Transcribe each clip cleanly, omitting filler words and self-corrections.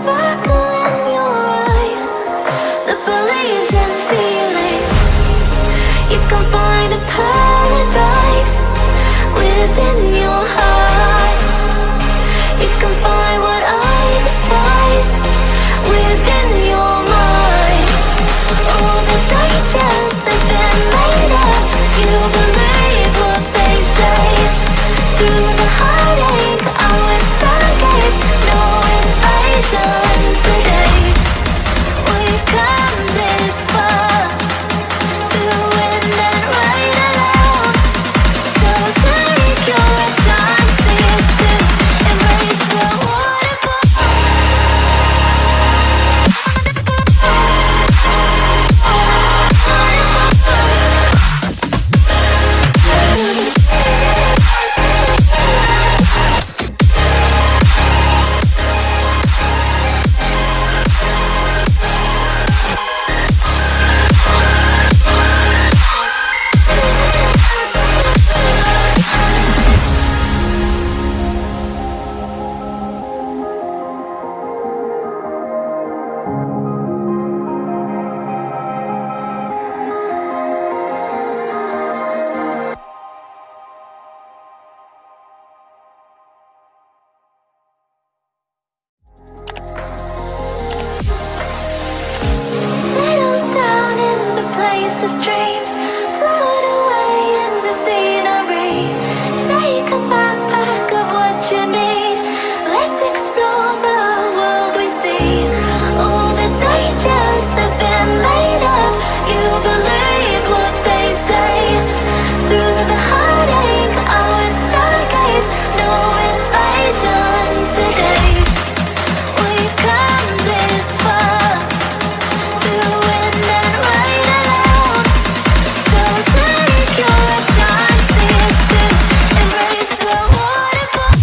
sparkle in your eye that believes in feelings. You can find a paradise within your heart. You can find what I despise within your mind. All the dangers have been made up. You believe what they say. Through the heartache, I will stargaze. No invasion today. We've come this far, through wind and rain alone. So take your chances to embrace the waterfall. Settle down in the place of dreams. Float away in the scenery. Take a backpack of what you need. Let's explore the world we see. All the dangers have been made up. You believe what they say. Through the heartache, I would stargaze. No invasion today. We've come this far, through wind and rain alone. So take your chances to embrace the waterfall.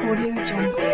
Audio Jungle.